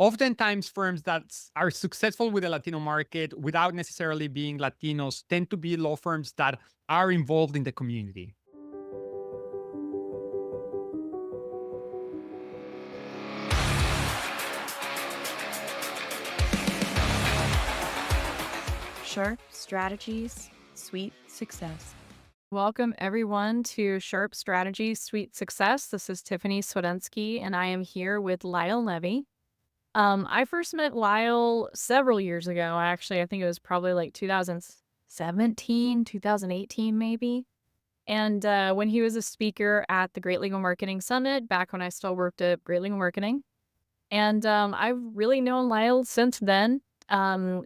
oftentimes firms that are successful with the Latino market without necessarily being Latinos tend to be law firms that are involved in the community. Sharp strategies, sweet success. Welcome, everyone, to Sharp Strategy Sweet Success. This is Tiffany Swedensky, and I am here with Liel Levy. I first met Liel several years ago, actually. I think it was probably like 2017, 2018, maybe. And when he was a speaker at the Great Legal Marketing Summit, back when I still worked at Great Legal Marketing. And I've really known Liel since then.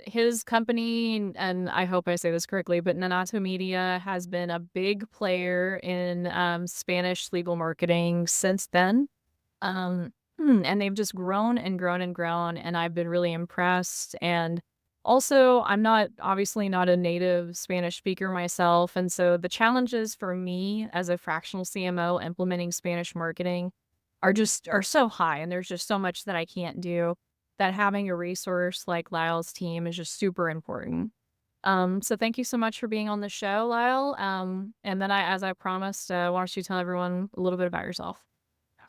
His company, and I hope I say this correctly, but Nanato Media has been a big player in Spanish legal marketing since then. And they've just grown and grown and grown, and I've been really impressed. And also, I'm obviously not a native Spanish speaker myself, and so the challenges for me as a fractional CMO implementing Spanish marketing are so high, and there's just so much that I can't do, that having a resource like Lyle's team is just super important. So thank you so much for being on the show, Lyle. And then as I promised, why don't you tell everyone a little bit about yourself?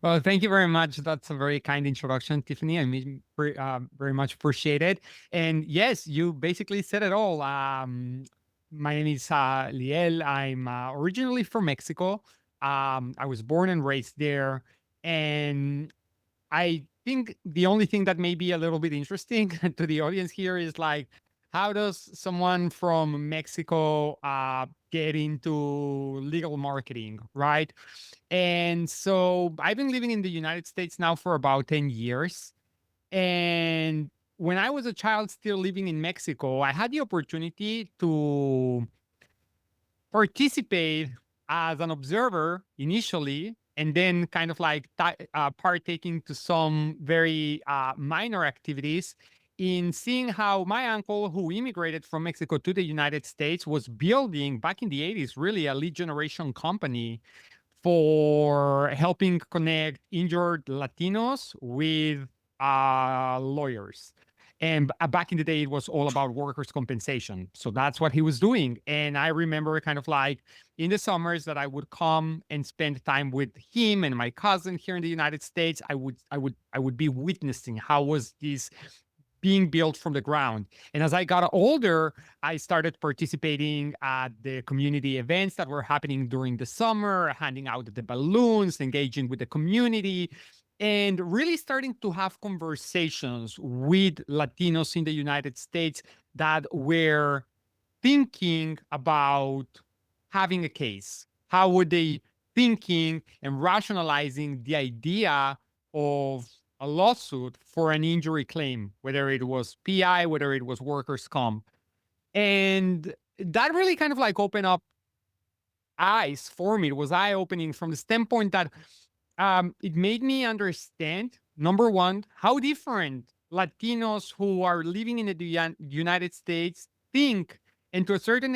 Well, thank you very much. That's a very kind introduction, Tiffany. Very much appreciate it. And yes, you basically said it all. My name is Liel. I'm originally from Mexico. I was born and raised there. And I think the only thing that may be a little bit interesting to the audience here is like, how does someone from Mexico get into legal marketing, right? And so I've been living in the United States now for about 10 years. And when I was a child still living in Mexico, I had the opportunity to participate as an observer initially, and then kind of like partaking to some very minor activities in seeing how my uncle, who immigrated from Mexico to the United States, was building back in the 80s really a lead generation company for helping connect injured Latinos with lawyers. And back in the day, it was all about workers' compensation. So that's what he was doing. And I remember kind of like in the summers that I would come and spend time with him and my cousin here in the United States. I would be witnessing how was this being built from the ground. And as I got older, I started participating at the community events that were happening during the summer, handing out the balloons, engaging with the community, and really starting to have conversations with Latinos in the United States that were thinking about having a case. How would they thinking and rationalizing the idea of a lawsuit for an injury claim, whether it was PI, whether it was workers' comp. And that really kind of like opened up eyes for me. It was eye opening from the standpoint that it made me understand, number one, how different Latinos who are living in the United States think and to a certain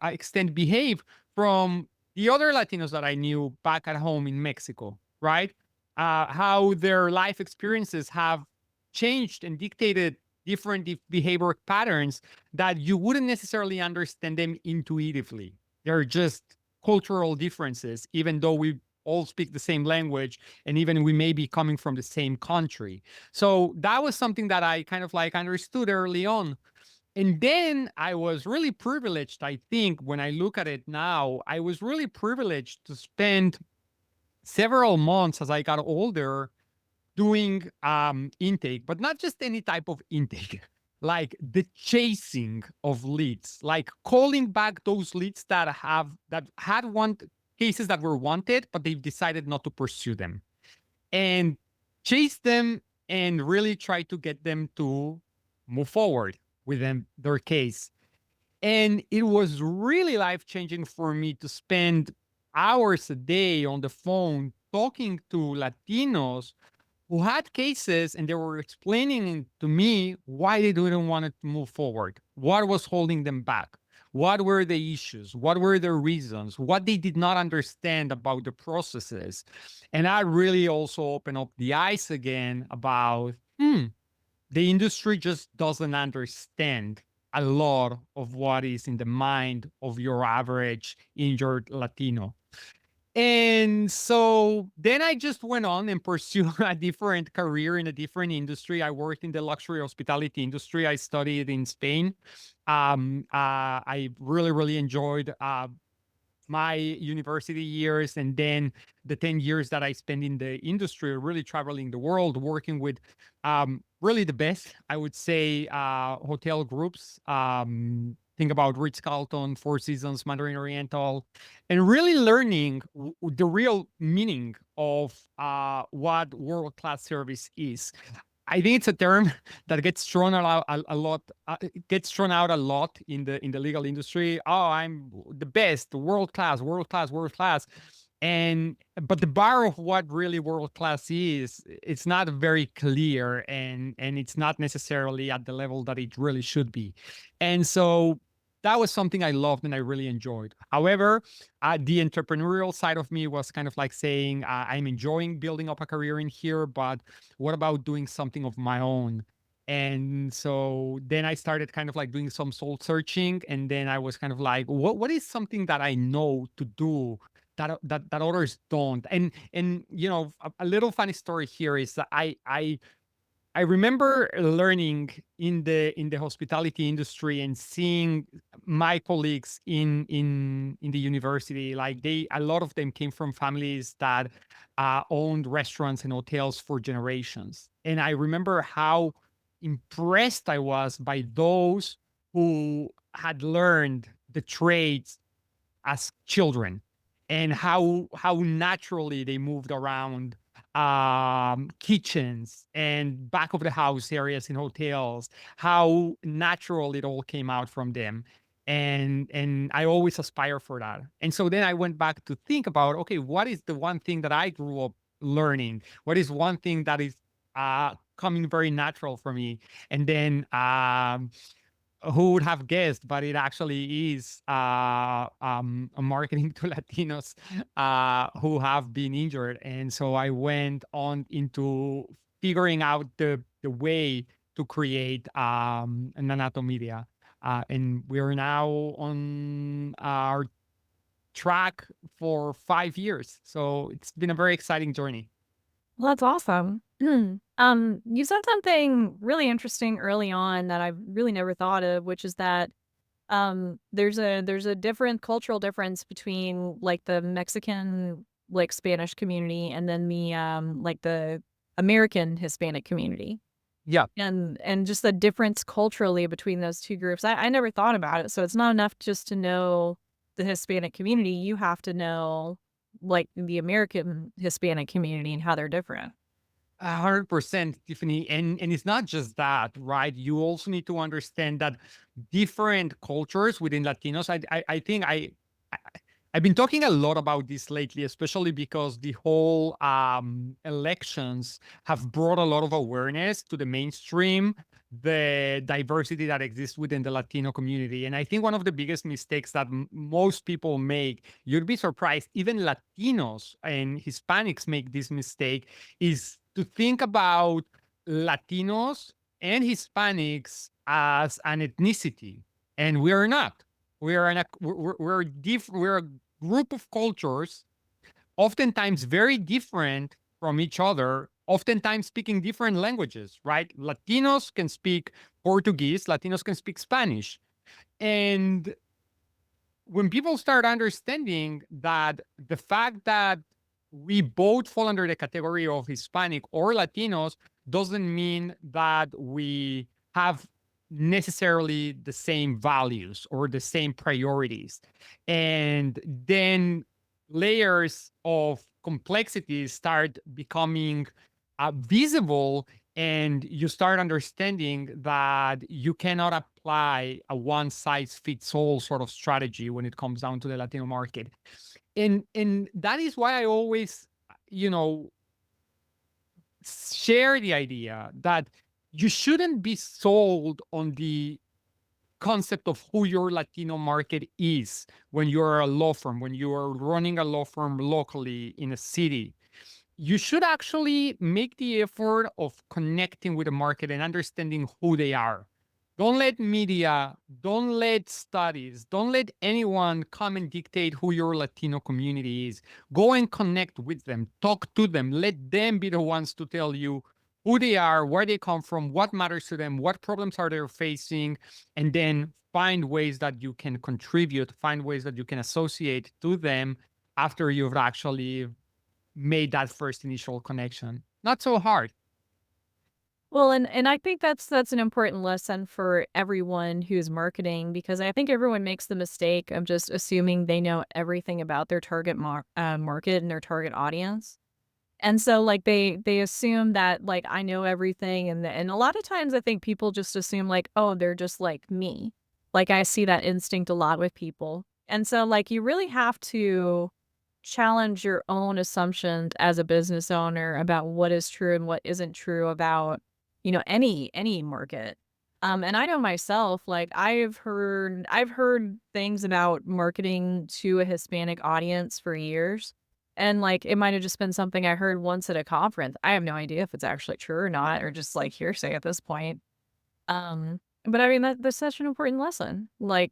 extent behave from the other Latinos that I knew back at home in Mexico, right? How their life experiences have changed and dictated different behavior patterns that you wouldn't necessarily understand them intuitively. They're just cultural differences, even though we all speak the same language and even we may be coming from the same country. So that was something that I kind of like understood early on. And then I was really privileged, I think, when I look at it now, I was really privileged to spend several months as I got older doing intake, but not just any type of intake, like the chasing of leads, like calling back those leads that had one cases that were wanted, but they've decided not to pursue them and chase them and really try to get them to move forward with their case. And it was really life changing for me to spend hours a day on the phone talking to Latinos who had cases and they were explaining to me why they didn't want to move forward, what was holding them back, what were the issues, what were the reasons, what they did not understand about the processes. And that really also opened up the eyes again about, the industry just doesn't understand a lot of what is in the mind of your average injured Latino. And so then I just went on and pursued a different career in a different industry. I worked in the luxury hospitality industry. I studied in Spain. I really, really enjoyed my university years, and then the 10 years that I spent in the industry, really traveling the world, working with really the best, I would say, hotel groups. Think about Ritz-Carlton, Four Seasons, Mandarin Oriental, and really learning the real meaning of what world-class service is. I think it's a term that gets thrown out a lot. It gets thrown out a lot in the legal industry. Oh, I'm the best, world class, world class, world class. And but the bar of what really world class is, it's not very clear, and it's not necessarily at the level that it really should be. And so that was something I loved and I really enjoyed. However, the entrepreneurial side of me was kind of like saying, I'm enjoying building up a career in here, but what about doing something of my own? And so then I started kind of like doing some soul searching, and then I was kind of like, what is something that I know to do that others don't? And a little funny story here is that I remember learning in the hospitality industry and seeing my colleagues in the university, like a lot of them came from families that owned restaurants and hotels for generations. And I remember how impressed I was by those who had learned the trades as children, and how naturally they moved around kitchens and back of the house areas in hotels, how natural it all came out from them. And I always aspire for that. And so then I went back to think about, okay, what is the one thing that I grew up learning? What is one thing that is coming very natural for me? And then who would have guessed, but it actually is a marketing to Latinos who have been injured. And so I went on into figuring out the way to create Nanato Media. And we're now on our track for 5 years. So it's been a very exciting journey. Well, that's awesome. You said something really interesting early on that I've really never thought of, which is that there's a different cultural difference between like the Mexican like Spanish community and then the like the American Hispanic community. Yeah. And just the difference culturally between those two groups. I never thought about it. So it's not enough just to know the Hispanic community. You have to know like the American Hispanic community and how they're different. 100%, Tiffany. And it's not just that, right? You also need to understand that different cultures within Latinos. I think I've been talking a lot about this lately, especially because the whole elections have brought a lot of awareness to the mainstream, the diversity that exists within the Latino community. And I think one of the biggest mistakes that most people make, you'd be surprised, even Latinos and Hispanics make this mistake, is to think about Latinos and Hispanics as an ethnicity. And we are not. We are we're a group of cultures, oftentimes very different from each other, oftentimes speaking different languages, right? Latinos can speak Portuguese, Latinos can speak Spanish. And when people start understanding that the fact that we both fall under the category of Hispanic or Latinos doesn't mean that we have necessarily the same values or the same priorities. And then layers of complexity start becoming visible, and you start understanding that you cannot apply a one size fits all sort of strategy when it comes down to the Latino market. And that is why I always, you know, share the idea that you shouldn't be sold on the concept of who your Latino market is when you're a law firm, when you are running a law firm locally in a city. you should actually make the effort of connecting with the market and understanding who they are. Don't let media, don't let studies, don't let anyone come and dictate who your Latino community is. Go and connect with them, talk to them, let them be the ones to tell you who they are, where they come from, what matters to them, what problems are they facing, and then find ways that you can contribute, find ways that you can associate to them after you've actually made that first initial connection. Not so hard. Well, and I think that's an important lesson for everyone who's marketing, because I think everyone makes the mistake of just assuming they know everything about their target market and their target audience. And so like they assume that like I know everything, and a lot of times I think people just assume like, oh, they're just like me. Like I see that instinct a lot with people. And so like you really have to challenge your own assumptions as a business owner about what is true and what isn't true about, any market. And I know myself, like I've heard things about marketing to a Hispanic audience for years. And like it might have just been something I heard once at a conference. I have no idea if it's actually true or not, or just like hearsay at this point. But I mean that's such an important lesson. Like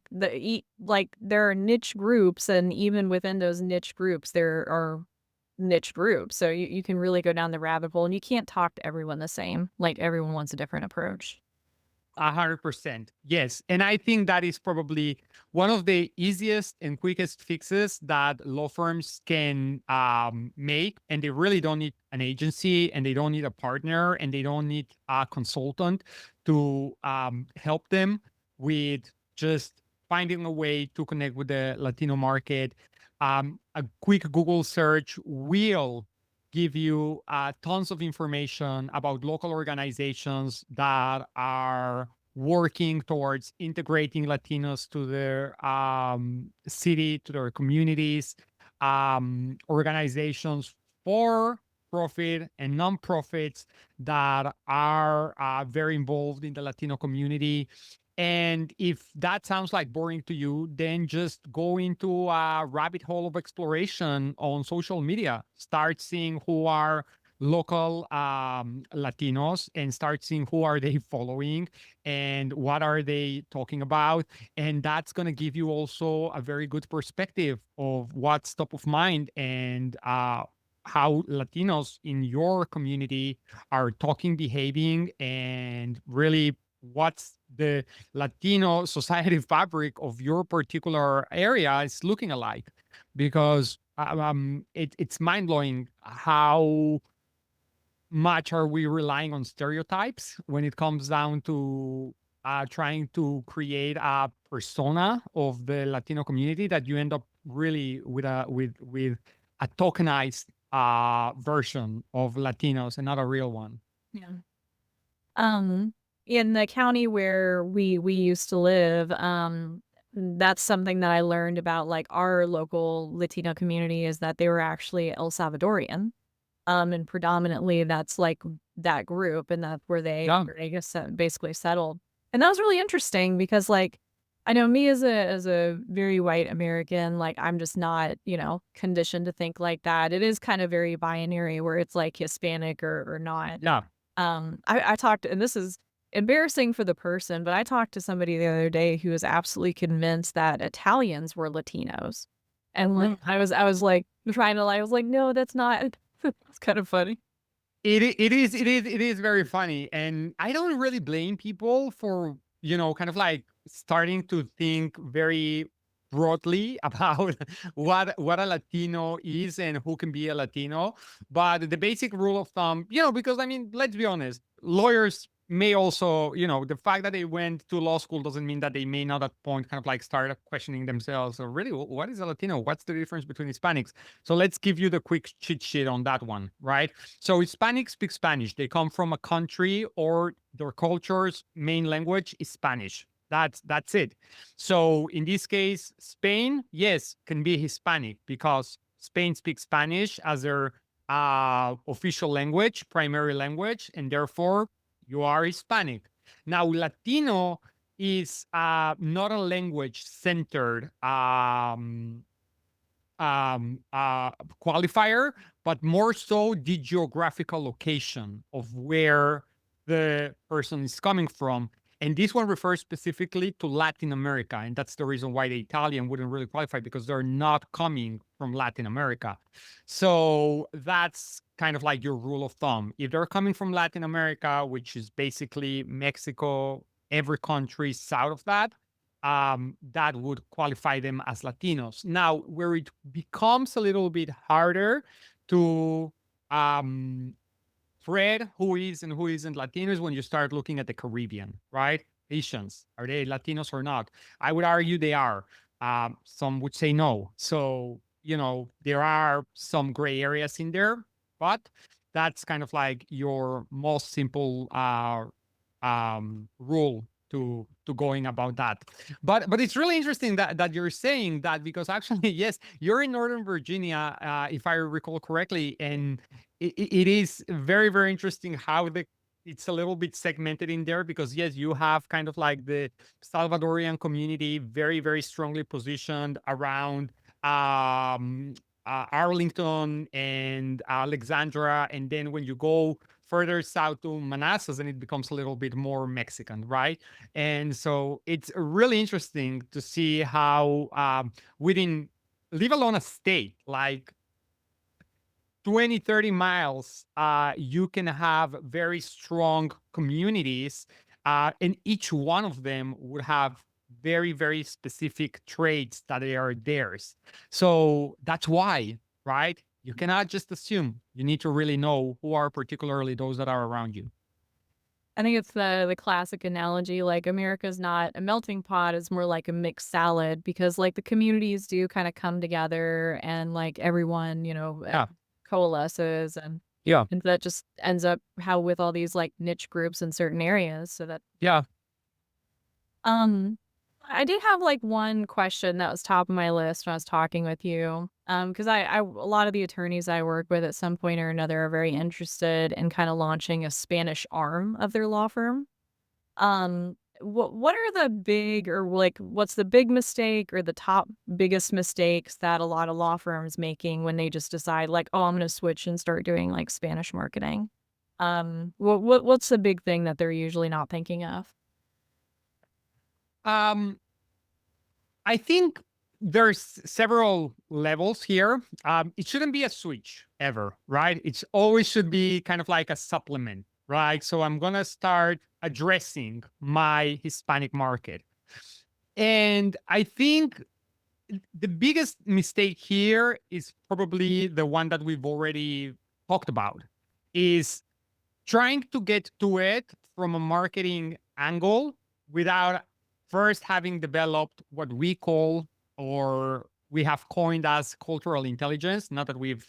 like there are niche groups, and even within those niche groups, there are niche groups. So you can really go down the rabbit hole, and you can't talk to everyone the same. Like everyone wants a different approach. 100%. Yes. And I think that is probably one of the easiest and quickest fixes that law firms can make. And they really don't need an agency, and they don't need a partner, and they don't need a consultant to help them with just finding a way to connect with the Latino market. A quick Google search will give you tons of information about local organizations that are working towards integrating Latinos to their city, to their communities, organizations for profit and nonprofits that are very involved in the Latino community. And if that sounds like boring to you, then just go into a rabbit hole of exploration on social media. Start seeing who are local Latinos, and start seeing who are they following and what are they talking about. And that's going to give you also a very good perspective of what's top of mind, and how Latinos in your community are talking, behaving, and really what's the Latino society fabric of your particular area is looking alike. Because it's mind blowing how much are we relying on stereotypes when it comes down to trying to create a persona of the Latino community, that you end up really with a tokenized version of Latinos and not a real one. Yeah. Um, in the county where we used to live, that's something that I learned about like our local Latino community, is that they were actually El Salvadorian. And predominantly that's like that group, and that's where they, Yeah. I guess, basically settled. And that was really interesting because like I know me as a very white American, like I'm just not, conditioned to think like that. It is kind of very binary where it's like Hispanic or not. Yeah. I talked, and this is embarrassing for the person, but I talked to somebody the other day who was absolutely convinced that Italians were Latinos. And like I was like trying to lie. I was like, no, that's not. It's kind of funny. It is very funny. And I don't really blame people for, kind of like starting to think very broadly about what a Latino is and who can be a Latino. But the basic rule of thumb, because I mean, let's be honest, lawyers may also, the fact that they went to law school doesn't mean that they may not at point kind of like start questioning themselves. So really, what is a Latino? What's the difference between Hispanics? So let's give you the quick cheat sheet on that one, right? So Hispanics speak Spanish. They come from a country, or their culture's main language is Spanish. That's it. So in this case, Spain, yes, can be Hispanic because Spain speaks Spanish as their official language, primary language, and therefore you are Hispanic. Now, Latino is not a language centered qualifier, but more so the geographical location of where the person is coming from. And this one refers specifically to Latin America. And that's the reason why the Italian wouldn't really qualify, because they're not coming from Latin America. So that's kind of like your rule of thumb. If they're coming from Latin America, which is basically Mexico, every country south of that, that would qualify them as Latinos. Now, where it becomes a little bit harder to thread who is and who isn't Latino is when you start looking at the Caribbean, right? Haitians, are they Latinos or not? I would argue they are. Some would say no. So, there are some gray areas in there, but that's kind of like your most simple rule to going about that. But it's really interesting that you're saying that, because actually, yes, you're in Northern Virginia, if I recall correctly, and it is very, very interesting how it's a little bit segmented in there, because yes, you have kind of like the Salvadorian community very, very strongly positioned around Arlington and Alexandra, and then when you go further south to Manassas, then it becomes a little bit more Mexican, right? And so it's really interesting to see how within, leave alone a state, like 20, 30 miles, you can have very strong communities, and each one of them would have very, very specific traits that they are theirs. So that's why, right? You cannot just assume. You need to really know who are particularly those that are around you. I think it's the classic analogy, like America's not a melting pot, it's more like a mixed salad, because like the communities do kind of come together and like everyone, Yeah. coalesces, Yeah. and that just ends up how with all these like niche groups in certain areas. So that Yeah. um I did have like one question that was top of my list when I was talking with you. Because a lot of the attorneys I work with at some point or another are very interested in kind of launching a Spanish arm of their law firm. What are the big, or like what's the big mistake or the top biggest mistakes that a lot of law firms making when they just decide like, oh, I'm going to switch and start doing like Spanish marketing? What's the big thing that they're usually not thinking of? Um, I think there's several levels here. It shouldn't be a switch ever, right? It's always should be kind of like a supplement, right? So I'm gonna start addressing my Hispanic market. And I think the biggest mistake here is probably the one that we've already talked about, is trying to get to it from a marketing angle without first having developed what we call, or we have coined as, cultural intelligence. Not that we've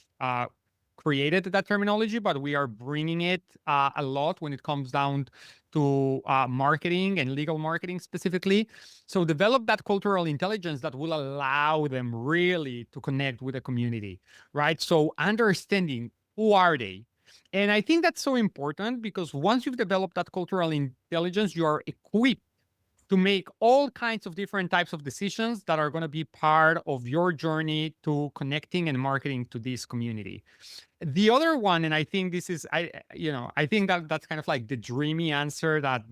created that terminology, but we are bringing it a lot when it comes down to marketing and legal marketing specifically. So develop that cultural intelligence that will allow them really to connect with the community, right? So understanding who are they, and I think that's so important, because once you've developed that cultural intelligence, you are equipped to make all kinds of different types of decisions that are going to be part of your journey to connecting and marketing to this community. The other one, and I think this is, I think that that's kind of like the dreamy answer that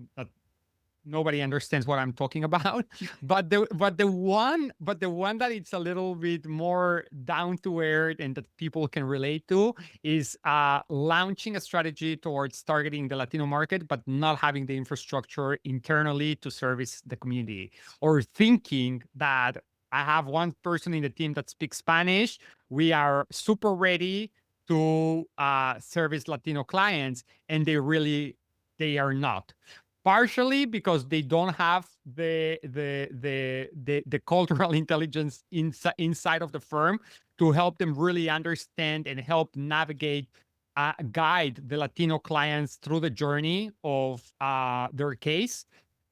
nobody understands what I'm talking about. But the one that it's a little bit more down to earth and that people can relate to is launching a strategy towards targeting the Latino market, but not having the infrastructure internally to service the community, or thinking that I have one person in the team that speaks Spanish. We are super ready to service Latino clients, and they are not, partially because they don't have the cultural intelligence inside of the firm to help them really understand and help navigate, guide the Latino clients through the journey of their case.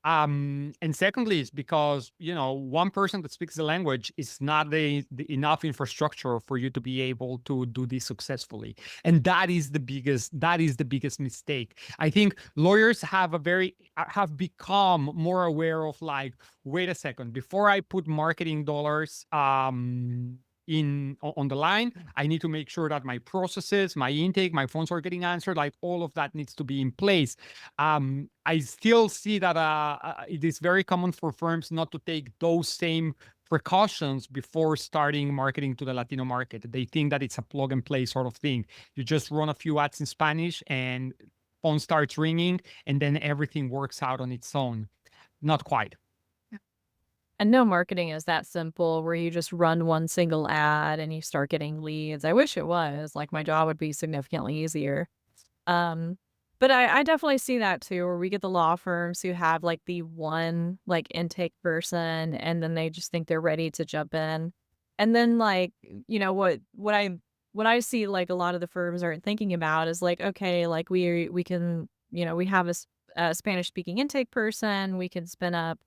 And secondly, is because one person that speaks the language is not the enough infrastructure for you to be able to do this successfully. And that is the biggest mistake. I think lawyers have become more aware of, like, wait a second, before I put marketing dollars, on the line. I need to make sure that my processes, my intake, my phones are getting answered. Like all of that needs to be in place. I still see that it is very common for firms not to take those same precautions before starting marketing to the Latino market. They think that it's a plug and play sort of thing. You just run a few ads in Spanish and phone starts ringing, and then everything works out on its own. Not quite. And no marketing is that simple where you just run one single ad and you start getting leads. I wish it was. Like, my job would be significantly easier. Um, but I definitely see that too, where we get the law firms who have like the one like intake person and then they just think they're ready to jump in. And then like, what I see like a lot of the firms aren't thinking about is like, okay, like we can, we have a Spanish speaking intake person, we can spin up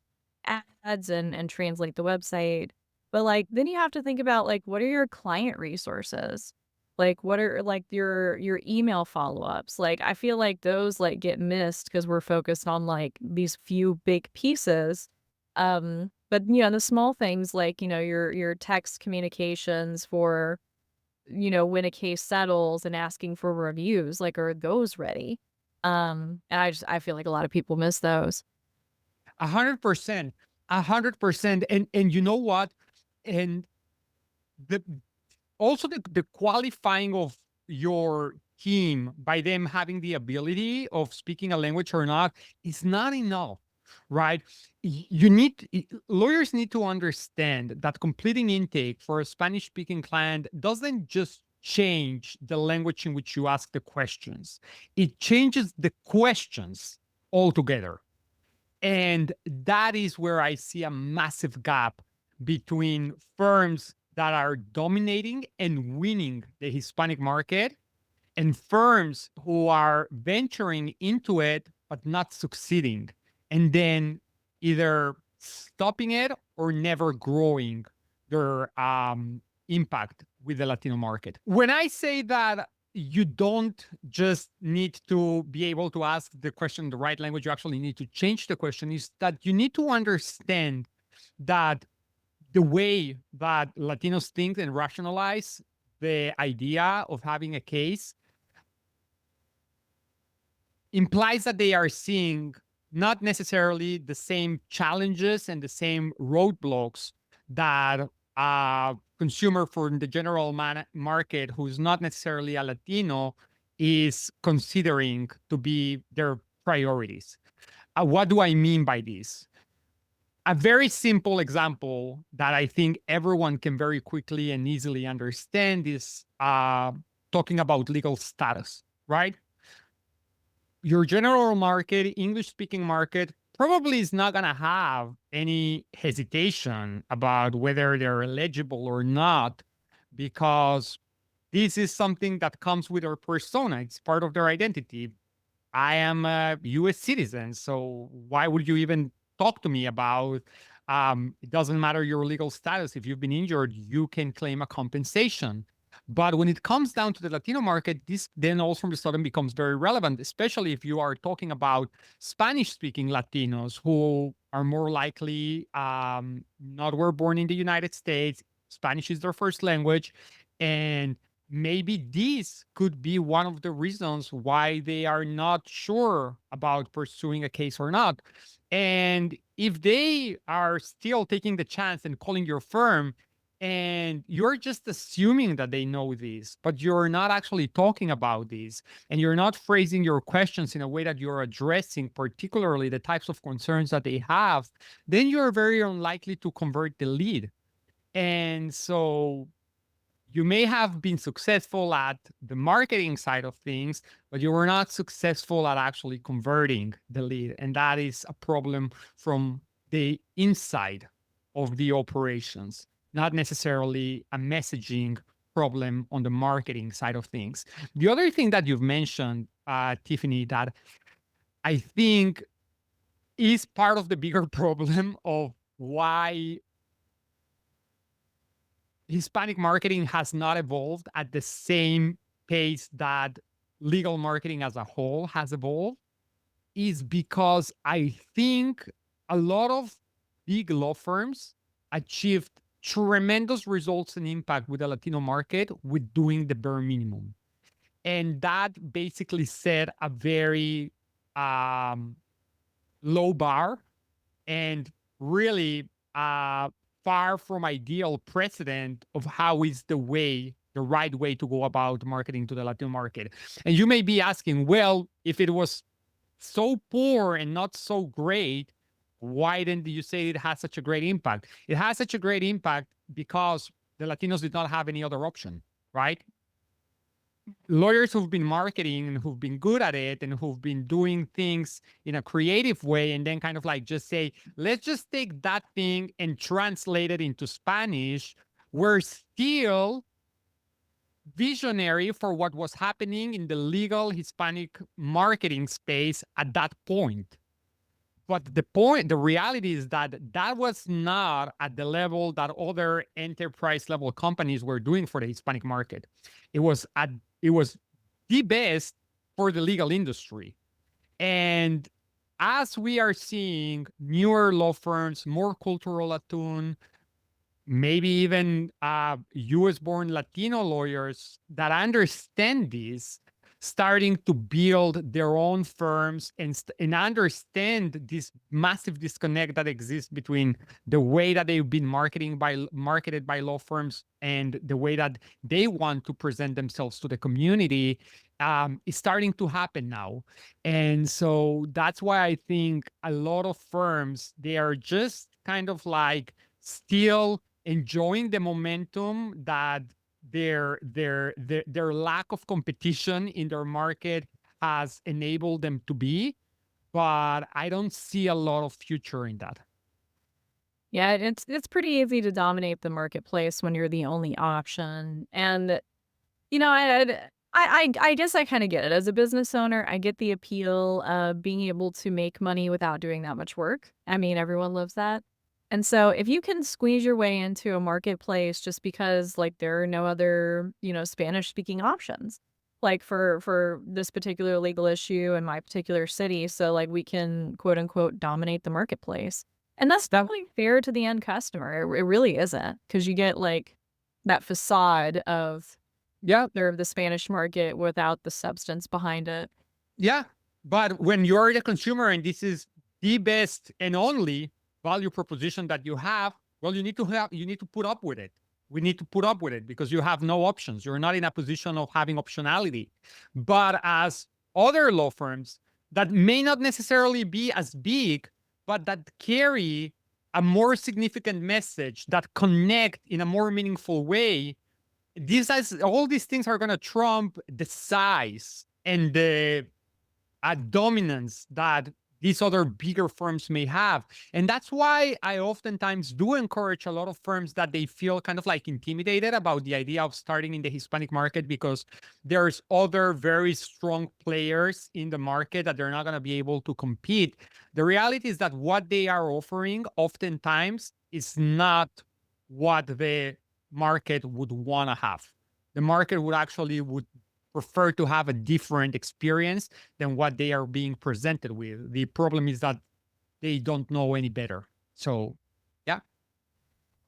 ads and translate the website. But like then you have to think about like what are your client resources? Like what are like your email follow-ups? Like I feel like those like get missed because we're focused on like these few big pieces. But the small things like, your text communications for, when a case settles and asking for reviews, like are those ready? And I feel like a lot of people miss those. 100%. 100%. And you know what? And the also the qualifying of your team by them having the ability of speaking a language or not is not enough, right? Lawyers need to understand that completing intake for a Spanish speaking client doesn't just change the language in which you ask the questions, it changes the questions altogether. And that is where I see a massive gap between firms that are dominating and winning the Hispanic market and firms who are venturing into it but not succeeding, and then either stopping it or never growing their impact with the Latino market. When I say that you don't just need to be able to ask the question in the right language, you actually need to change the question, is that you need to understand that the way that Latinos think and rationalize the idea of having a case implies that they are seeing not necessarily the same challenges and the same roadblocks that a consumer for the general market who's not necessarily a Latino is considering to be their priorities. What do I mean by this? A very simple example that I think everyone can very quickly and easily understand is talking about legal status, right? Your general market, English speaking market, probably is not going to have any hesitation about whether they're eligible or not, because this is something that comes with their persona. It's part of their identity. I am a US citizen, so why would you even talk to me about it doesn't matter your legal status. If you've been injured, you can claim a compensation. But when it comes down to the Latino market, this then all from a sudden becomes very relevant, especially if you are talking about Spanish speaking Latinos who are more likely not were born in the United States. Spanish is their first language. And maybe this could be one of the reasons why they are not sure about pursuing a case or not. And if they are still taking the chance and calling your firm, and you're just assuming that they know this, but you're not actually talking about this, and you're not phrasing your questions in a way that you're addressing particularly the types of concerns that they have, then you're very unlikely to convert the lead. And so you may have been successful at the marketing side of things, but you were not successful at actually converting the lead. And that is a problem from the inside of the operations, not necessarily a messaging problem on the marketing side of things. The other thing that you've mentioned, Tiffany, that I think is part of the bigger problem of why Hispanic marketing has not evolved at the same pace that legal marketing as a whole has evolved is because I think a lot of big law firms achieved tremendous results and impact with the Latino market with doing the bare minimum. And that basically set a very low bar and really far from ideal precedent of how is the right way to go about marketing to the Latino market. And you may be asking, well, if it was so poor and not so great, why didn't you say it has such a great impact? It has such a great impact because the Latinos did not have any other option, right? Lawyers who've been marketing and who've been good at it and who've been doing things in a creative way and then kind of like just say, let's just take that thing and translate it into Spanish, were still visionary for what was happening in the legal Hispanic marketing space at that point. But the reality is that that was not at the level that other enterprise level companies were doing for the Hispanic market. It was the best for the legal industry. And as we are seeing newer law firms, more cultural attuned, maybe even US born Latino lawyers that understand this, starting to build their own firms and understand this massive disconnect that exists between the way that they've been marketed by law firms and the way that they want to present themselves to the community is starting to happen now. And so that's why I think a lot of firms, they are just kind of like still enjoying the momentum that their lack of competition in their market has enabled them to be, but I don't see a lot of future in that. Yeah, it's pretty easy to dominate the marketplace when you're the only option. And I guess I kind of get it. As a business owner, I get the appeal of being able to make money without doing that much work. I mean, everyone loves that. And so if you can squeeze your way into a marketplace just because like there are no other, Spanish speaking options, like for this particular legal issue in my particular city, so like we can quote unquote dominate the marketplace. And that's not really fair to the end customer. It really isn't, because you get like that facade of Yeah, the Spanish market without the substance behind it. yeah. But when you're the consumer and this is the best and only value proposition that you have, well, you need to put up with it. We need to put up with it because you have no options. You're not in a position of having optionality. But as other law firms that may not necessarily be as big, but that carry a more significant message that connect in a more meaningful way, all these things are going to trump the size and the dominance that these other bigger firms may have. And that's why I oftentimes do encourage a lot of firms that they feel kind of like intimidated about the idea of starting in the Hispanic market because there's other very strong players in the market that they're not going to be able to compete. The reality is that what they are offering oftentimes is not what the market would want to have. The market would prefer to have a different experience than what they are being presented with. The problem is that they don't know any better. So, yeah.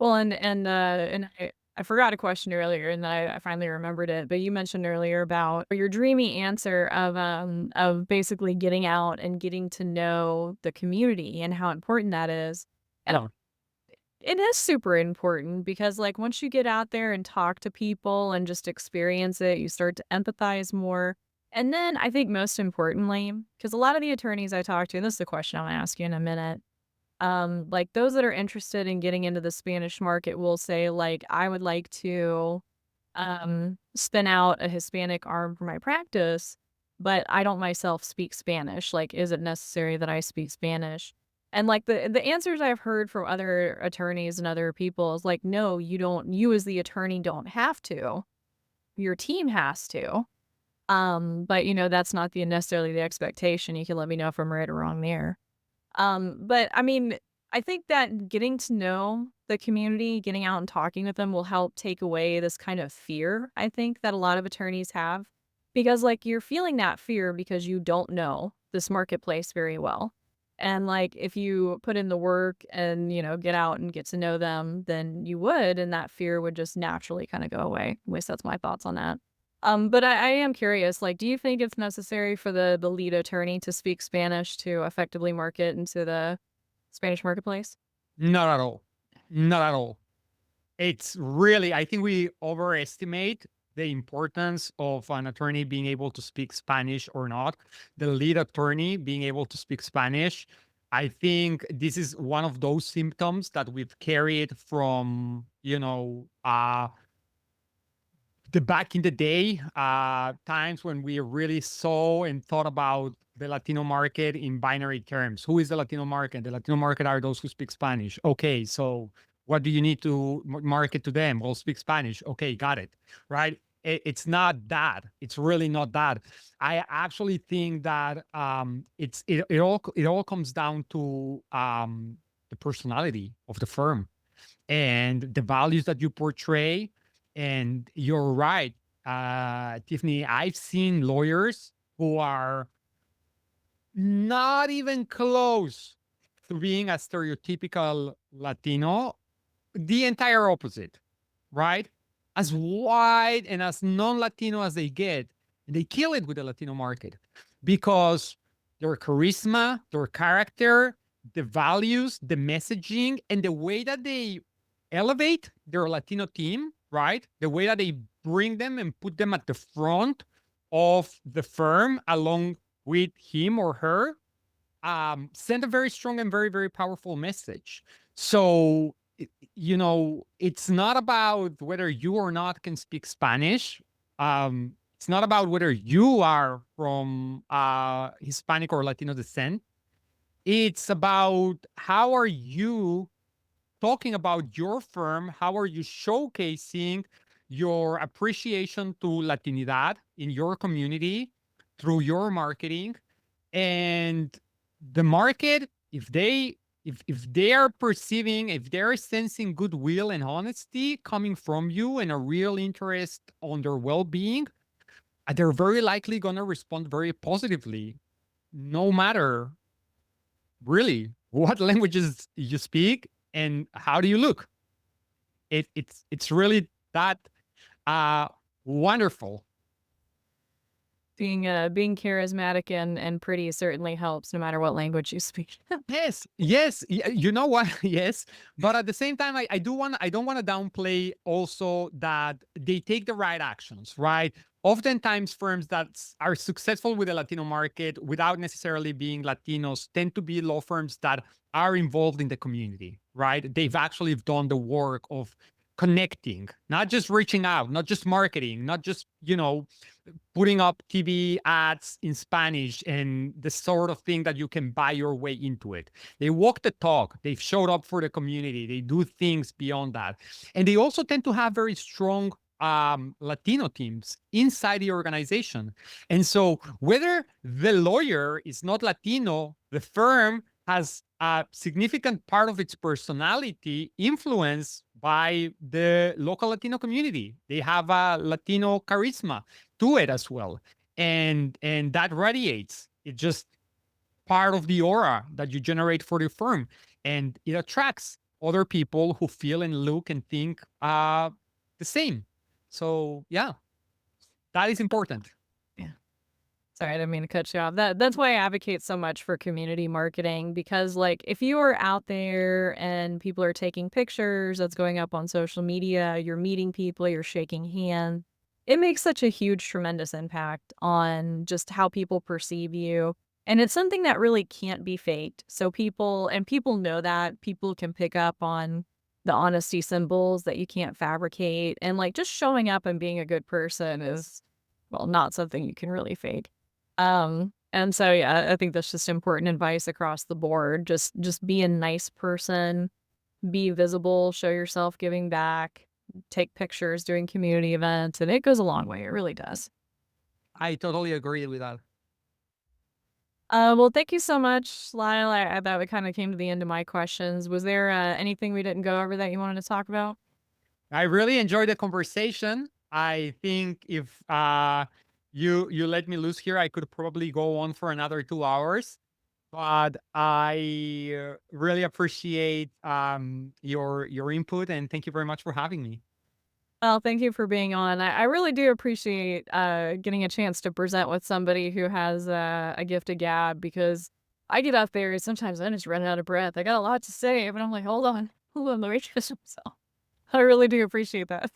Well, and I forgot a question earlier, and I finally remembered it. But you mentioned earlier about your dreamy answer of basically getting out and getting to know the community and how important that is. And it is super important because, like, once you get out there and talk to people and just experience it, you start to empathize more. And then I think most importantly, because a lot of the attorneys I talk to, and this is the question I'm gonna ask you in a minute, like those that are interested in getting into the Spanish market will say, like, I would like to spin out a Hispanic arm for my practice, but I don't myself speak Spanish. Like, is it necessary that I speak Spanish? And like the answers I've heard from other attorneys and other people is like, no, you don't, you as the attorney don't have to. Your team has to. But that's not necessarily the expectation. You can let me know if I'm right or wrong there. But I mean, I think that getting to know the community, getting out and talking with them will help take away this kind of fear, I think, that a lot of attorneys have. Because like you're feeling that fear because you don't know this marketplace very well. And like if you put in the work and, get out and get to know them, then you would, and that fear would just naturally kind of go away. At least that's my thoughts on that. But I am curious, like, do you think it's necessary for the lead attorney to speak Spanish to effectively market into the Spanish marketplace? Not at all. Not at all. It's really, I think we overestimate the importance of an attorney being able to speak Spanish or not. The lead attorney being able to speak Spanish. I think this is one of those symptoms that we've carried from, the back in the day, times when we really saw and thought about the Latino market in binary terms. Who is the Latino market? The Latino market are those who speak Spanish. Okay, so what do you need to market to them? Well, speak Spanish. Okay, got it. Right? It's not that. It's really not that. I actually think that it all comes down to the personality of the firm and the values that you portray. And you're right, Tiffany. I've seen lawyers who are not even close to being a stereotypical Latino, the entire opposite, right? As white and as non-Latino as they get, they kill it with the Latino market because their charisma, their character, the values, the messaging, and the way that they elevate their Latino team, right? The way that they bring them and put them at the front of the firm along with him or her, send a very strong and very, very powerful message. So, it's not about whether you or not can speak Spanish. It's not about whether you are from Hispanic or Latino descent. It's about how are you talking about your firm? How are you showcasing your appreciation to Latinidad in your community through your marketing? And the market, if they are perceiving, if they're sensing goodwill and honesty coming from you and a real interest on their well-being, they're very likely going to respond very positively, no matter really what languages you speak and how do you look. It's really that uh wonderful. Being charismatic and pretty certainly helps no matter what language you speak. Yes, yes. You know what? Yes. But at the same time, I don't want to downplay also that they take the right actions, right? Oftentimes firms that are successful with the Latino market without necessarily being Latinos tend to be law firms that are involved in the community, right? They've actually done the work of connecting, not just reaching out, not just marketing, not just, putting up TV ads in Spanish and the sort of thing that you can buy your way into it. They walk the talk. They've showed up for the community. They do things beyond that. And they also tend to have very strong Latino teams inside the organization. And so whether the lawyer is not Latino, the firm has a significant part of its personality influenced by the local Latino community. They have a Latino charisma to it as well. And that radiates. It's just part of the aura that you generate for the firm. And it attracts other people who feel and look and think the same. So yeah, that is important. Yeah. Sorry, I didn't mean to cut you off. That's why I advocate so much for community marketing because like if you are out there and people are taking pictures that's going up on social media, you're meeting people, you're shaking hands, it makes such a huge tremendous impact on just how people perceive you. And it's something that really can't be faked. So people know that people can pick up on the honesty symbols that you can't fabricate and like just showing up and being a good person is well not something you can really fake. And so yeah, I think that's just important advice across the board. Just be a nice person, be visible, show yourself giving back, take pictures doing community events, and it goes a long way. It really does. I totally agree with that. Well, thank you so much, Lyle. I thought we kind of came to the end of my questions. Was there anything we didn't go over that you wanted to talk about? I really enjoyed the conversation. I think if you let me loose here, I could probably go on for another 2 hours. But I really appreciate your input, and thank you very much for having me. Well, thank you for being on. I really do appreciate getting a chance to present with somebody who has a gift of gab because I get up there and sometimes I just run out of breath. I got a lot to say, but I'm like, hold on, let me introduce myself. I really do appreciate that.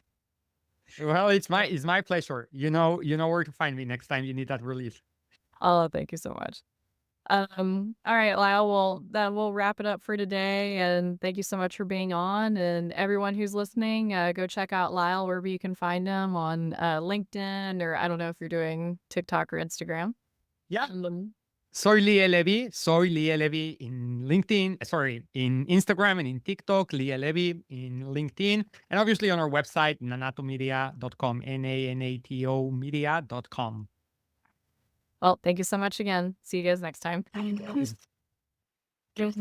Well, it's my pleasure. You know where to find me next time you need that relief. Oh, thank you so much. All right, Lyle, well, then we'll wrap it up for today. And thank you so much for being on. And everyone who's listening, go check out Lyle wherever you can find him on LinkedIn, or I don't know if you're doing TikTok or Instagram. Yeah. Um, Soy Liel Levy. Soy Liel Levy in LinkedIn. Sorry, in Instagram and in TikTok. Liel Levy in LinkedIn. And obviously on our website, nanatomedia.com. Nanato media.com. well, thank you so much again. See you guys next time. Yes.